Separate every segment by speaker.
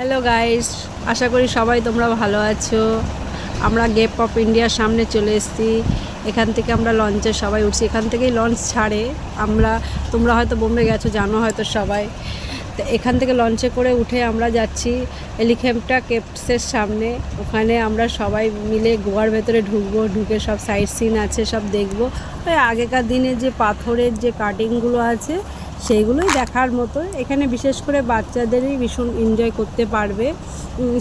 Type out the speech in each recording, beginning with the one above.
Speaker 1: Hello guys, আশা করি সবাই তোমরা ভালো আছো। আমরা গেট অফ ইন্ডিয়ার সামনে চলে এসেছি। এখান থেকে আমরা লঞ্চে সবাই উঠছি। এখান থেকেই লঞ্চ ছাড়ে। তোমরা হয়তো বোম্বে গেছো, জানো হয়তো সবাই। তো এখান থেকে লঞ্চে করে উঠে আমরা যাচ্ছি এলিফ্যান্টা কেভসের সামনে। ওখানে আমরা সবাই মিলে গোয়ার ভেতরে ঢুকবো, ঢুকে সব সাইট সিন আছে সব দেখবো। ওই আগেকার দিনে যে পাথরের যে কাটিংগুলো আছে সেইগুলোই দেখার মতো। এখানে বিশেষ করে বাচ্চাদেরই ভীষণ এনজয় করতে পারবে,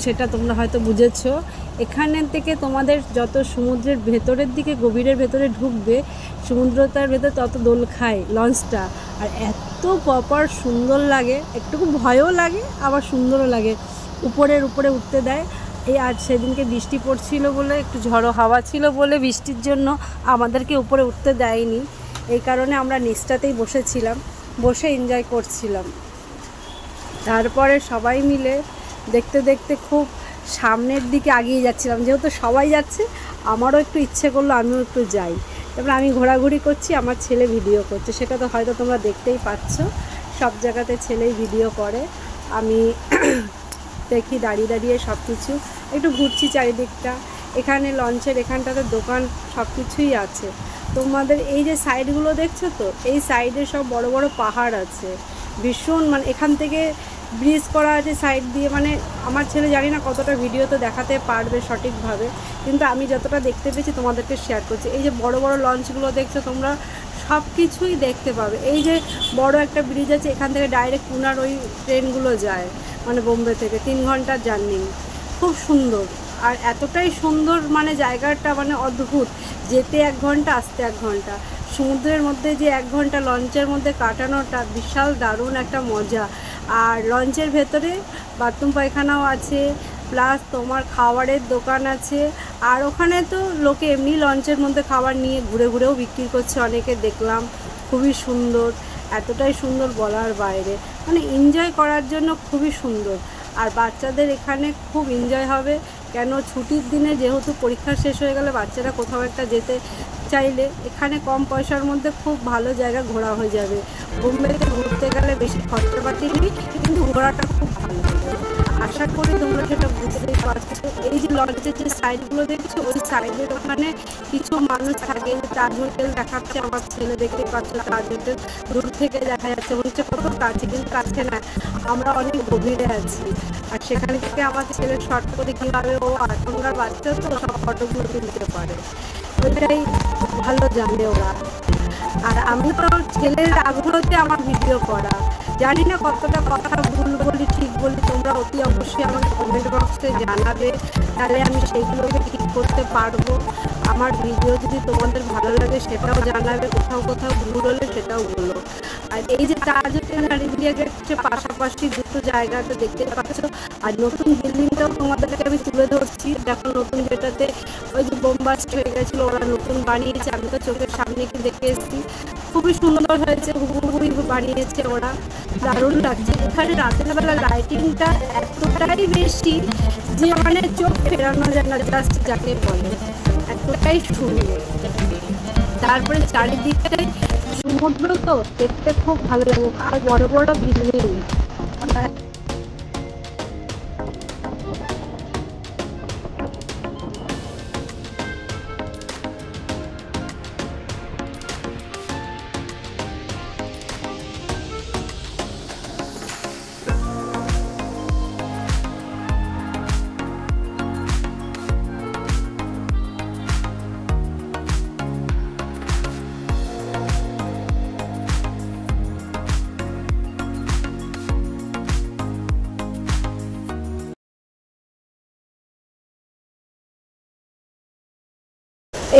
Speaker 1: সেটা তোমরা হয়তো বুঝেছো। এখানে থেকে তোমাদের যত সমুদ্রের ভেতরের দিকে গভীরের ভেতরে ঢুকবে, সমুদ্রতার ভেতর তত দোল খায় লঞ্চটা। আর এত প্রপার সুন্দর লাগে, একটু ভয়ও লাগে আবার সুন্দরও লাগে। উপরে উঠতে দেয়। এই আজ সেদিনকে বৃষ্টি পড়ছিল বলে, একটু ঝড়ো হাওয়া ছিল বলে বৃষ্টির জন্য আমাদেরকে উপরে উঠতে দেয়নি। এই কারণে আমরা নিচটাতেই বসেছিলাম, বসে এনজয় করছিলাম। তারপরে সবাই মিলে দেখতে দেখতে খুব সামনের দিকে এগিয়ে যাচ্ছিলাম। যেহেতু সবাই যাচ্ছে, আমারও একটু ইচ্ছে করলো আমিও একটু যাই। তারপরে আমি ঘোরাঘুরি করছি, আমার ছেলে ভিডিও করছে। সেটা তো হয়তো তোমরা দেখতেই পাচ্ছ, সব জায়গাতে ছেলেই ভিডিও করে। আমি দেখি দাঁড়িয়ে দাঁড়িয়ে সব কিছু একটু ঘুরছি চারিদিকটা। এখানে লঞ্চের এখানটাতে দোকান সব কিছুই আছে। তোমাদের এই যে সাইডগুলো দেখছো তো, এই সাইডে সব বড় বড় পাহাড় আছে। ভীষণ এখান থেকে ব্রিজ করা আছে সাইড দিয়ে। আমার ছেলে জানি না কতটা ভিডিওতে দেখাতে পারবে সঠিকভাবে, কিন্তু আমি যতটা দেখতে পেয়েছি তোমাদেরকে শেয়ার করছি। এই যে বড় বড় লঞ্চগুলো দেখছো তোমরা, সব কিছুই দেখতে পাবে। এই যে বড় একটা ব্রিজ আছে, এখান থেকে ডাইরেক্ট পুনার ওই ট্রেনগুলো যায়, বোম্বে থেকে 3 ঘন্টার জার্নি। খুব সুন্দর, আর এতটাই সুন্দর জায়গাটা অদ্ভুত। যেতে 1 ঘন্টা, আসতে 1 ঘন্টা। সমুদ্রের মধ্যে যে 1 ঘন্টা লঞ্চের মধ্যে কাটানোটা বিশাল দারুণ একটা মজা। আর লঞ্চের ভেতরে বাথরুম পায়খানাও আছে, প্লাস তোমার খাবারের দোকান আছে। আর ওখানে তো লোকে এমনি লঞ্চের মধ্যে খাবার নিয়ে ঘুরে ঘুরেও বিক্রি করছে, অনেকে দেখলাম। খুবই সুন্দর, এতটাই সুন্দর বলার বাইরে। এনজয় করার জন্য খুবই সুন্দর। আর বাচ্চাদের এখানে খুব এনজয় হবে। কেন, ছুটির দিনে যেহেতু পরীক্ষা শেষ হয়ে গেলে বাচ্চারা কোথাও একটা যেতে চাইলে এখানে কম পয়সার মধ্যে খুব ভালো জায়গা ঘোরা হয়ে যাবে। বোম্বেতে ঘুরতে গেলে বেশি খরচাপাতি নেই, কিন্তু ঘোরাটা খুব ভালো। আশা করি তোমরা সেটা বুঝতেই পারছো। এই যে লঞ্চের যে সাইডগুলো দেখছো, ওই সাইডের ওখানে কিছু মানুষ থাকে। তাজ হোটেল দেখাচ্ছে আমার ছেলে, দেখতে পাচ্ছ তাজ হোটেল দূর থেকে দেখা যাচ্ছে, হচ্ছে কত কাছে, কিন্তু কাছে না, আমরা অনেক গভীরে আছি। আর সেখান থেকে আমার ছেলে শর্ট করে কীভাবে, ও এখনকার বাচ্চা তো সব ফটোগুলো তুলতে পারে, ওইটাই ভালো জানে ওরা। আর আমি তো ছেলের আগ্রহতে আমার ভিডিও করা। জানি না কতটা কথা ভুল বলি ঠিক বলি, তোমরা অতি অবশ্যই আমাকে কমেন্ট বক্সে জানাবে, তাহলে আমি সেইগুলোকে ঠিক করতে পারবো। আমার ভিডিও যদি তোমাদের ভালো লাগে সেটাও জানাবে, কোথাও কোথাও ভুল হলে সেটাও বলো। আর এই যে তাজ হোটেল আর ইন্ডিয়া গেটের পাশাপাশি দুটো জায়গাতে দেখতে পাচ্ছ। আর নতুন বিল্ডিংটাও তোমাদেরকে আমি তুলে ধরছি। দেখো নতুন, যেটাতে ওই যে বোমবাস্ট হয়ে গেছিলো, ওরা নতুন বানিয়েছে। আমি তো চোখের সামনে কি দেখে এসেছি, খুবই সুন্দর হয়েছে, হুবহুবই বানিয়েছে ওরা, দারুণ লাগছে। এখানে রাতের বেলা লাইটিংটা এতটাই বেশি যে চোখ ফেরানো যায় না, জাস্ট যাকে বলে, এতটাই সুন্দর। তারপরে চারিদিকটাই সমুদ্র, তো দেখতে খুব ভালো লাগে। আর বড় বড় বিল্ডিং।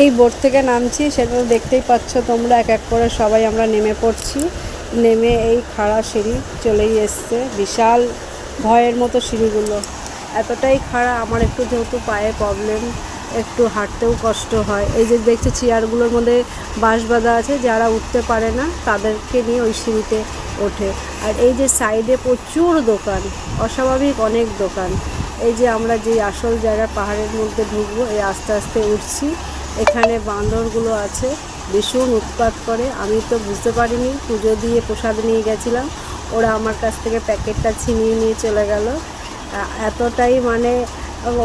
Speaker 1: এই বোট থেকে নামছি, সেটা দেখতেই পাচ্ছ তোমরা। এক এক করে সবাই আমরা নেমে পড়ছি। নেমে এই খাড়া সিঁড়ি চলেই এসছে, বিশাল ভয়ের মতো সিঁড়িগুলো, এতটাই খাড়া। আমার একটু যেহেতু পায়ে প্রবলেম, একটু হাঁটতেও কষ্ট হয়। এই যে দেখছি চেয়ারগুলোর মধ্যে বাঁশ বাঁধা আছে, যারা উঠতে পারে না তাদেরকে নিয়ে ওই সিঁড়িতে ওঠে। আর এই যে সাইডে প্রচুর দোকান, অস্বাভাবিক অনেক দোকান। এই যে আমরা যে আসল জায়গা পাহাড়ের মধ্যে ঢুকবো, এই আস্তে আস্তে উঠছি। এখানে বান্দরগুলো আছে, ভীষণ উৎপাত করে। আমি তো বুঝতে পারিনি, পুজো দিয়ে প্রসাদ নিয়ে গেছিলাম, ওরা আমার কাছ থেকে প্যাকেটটা ছিনিয়ে নিয়ে চলে গেল। এতটাই মানে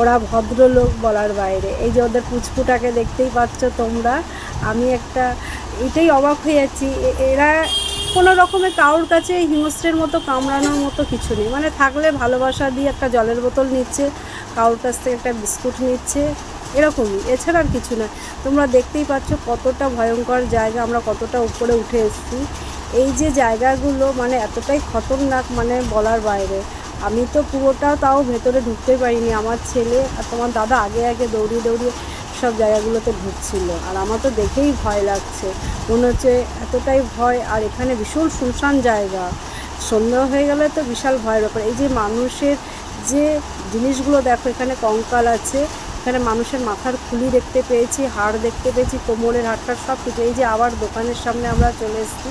Speaker 1: ওরা ভদ্রলোক বলার বাইরে। এই যে ওদের পুচকুটাকে দেখতেই পাচ্ছ তোমরা, আমি এটাই অবাক হয়ে যাচ্ছি, এরা কোনো রকমের কারোর কাছে হিংস্রের মতো কামড়ানোর মতো কিছু নেই, মানে থাকলে ভালোবাসা দিয়ে একটা জলের বোতল নিচ্ছে, কারোর কাছ থেকে একটা বিস্কুট নিচ্ছে, এরকমই, এছাড়া আর কিছু না। তোমরা দেখতেই পাচ্ছ কতটা ভয়ঙ্কর জায়গা, আমরা কতটা উপরে উঠে এসেছি। এই যে জায়গাগুলো মানে এতটাই খতরনাক, মানে বলার বাইরে। আমি তো পুরোটাও তাও ভেতরে ঢুকতে পারিনি, আমার ছেলে আর তোমার দাদা আগে আগে দৌড়িয়ে দৌড়িয়ে সব জায়গাগুলোতে ঢুকছিল, আর আমার তো দেখেই ভয় লাগছে, মনে হচ্ছে এতটাই ভয়। আর এখানে ভীষণ শুনশান জায়গা, সন্ধ্যা হয়ে গেলে তো বিশাল ভয়ের ব্যাপার। এই যে মানুষের যে জিনিসগুলো দেখো, এখানে কঙ্কাল আছে, এখানে মানুষের মাথার খুলি দেখতে পেয়েছি, হাড় দেখতে পেয়েছি, কোমরের হাড়টার সব কিছু। এই যে আবার দোকানের সামনে আমরা চলে এসেছি,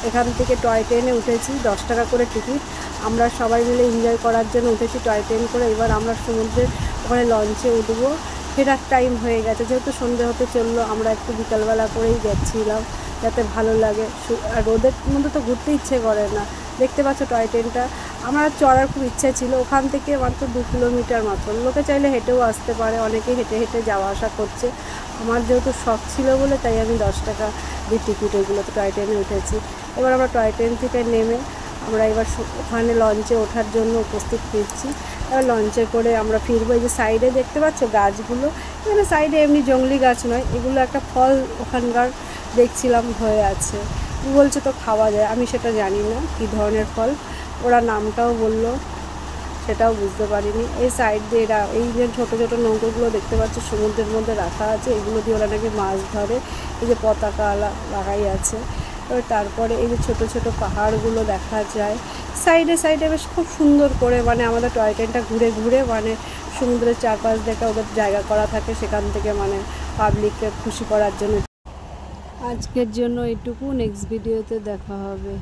Speaker 1: এখান থেকে টয় ট্রেনে উঠেছি, 10 টাকা করে টিকিট। আমরা সবাই মিলে এনজয় করার জন্য উঠেছি টয় ট্রেন করে। এবার আমরা সমুদ্রের ওখানে লঞ্চে উঠবো, ফেরার টাইম হয়ে গেছে, যেহেতু সন্ধে হতে চললো। আমরা একটু বিকালবেলা করেই যাচ্ছিলাম যাতে ভালো লাগে, আর রোদের মধ্যে তো ঘুরতে ইচ্ছে করে না। দেখতে পাচ্ছ টয় ট্রেনটা, আমার চড়ার খুব ইচ্ছা ছিল, ওখান থেকে মাত্র 2 কিলোমিটার মাত্র, লোকে চাইলে হেঁটেও আসতে পারে, অনেকেই হেঁটে হেঁটে যাওয়া আসা করছে। আমার যেহেতু শখ ছিল বলে তাই আমি 10 টাকা দিয়ে টিকিট ওইগুলোতে টয় ট্রেনে উঠেছি। এবার আমরা টয় ট্রেন থেকে নেমে আমরা এবার ওখানে লঞ্চে ওঠার জন্য উপস্থিত ফিরছি। এবার লঞ্চে করে আমরা ফিরবো। এই যে সাইডে দেখতে পাচ্ছ গাছগুলো, এখানে সাইডে এমনি জংলি গাছ নয়, এগুলো একটা ফল ওখানকার দেখছিলাম হয়ে আছে, বলছে তো খাওয়া যায়, আমি সেটা জানি না কী ধরনের ফল, ওরা নামটাও বললো, সেটাও বুঝতে পারিনি। এই সাইড দিয়ে এরা এই যে ছোটো ছোটো নৌকোগুলো দেখতে পাচ্ছ সমুদ্রের মধ্যে রাখা আছে, এগুলো দিয়ে ওরা নাকি মাছ ধরে। এই যে পতাকা লাগাই আছে। তারপরে এই যে ছোটো ছোটো পাহাড়গুলো দেখা যায় সাইডে সাইডে, বেশ খুব সুন্দর করে মানে আমাদের টয় ট্রেনটা ঘুরে ঘুরে মানে সমুদ্রের চারপাশ দেখে ওদের জায়গা করা থাকে, সেখান থেকে মানে পাবলিককে খুশি করার জন্য। আজকের জন্য এইটুকু, নেক্সট ভিডিওতে দেখা হবে।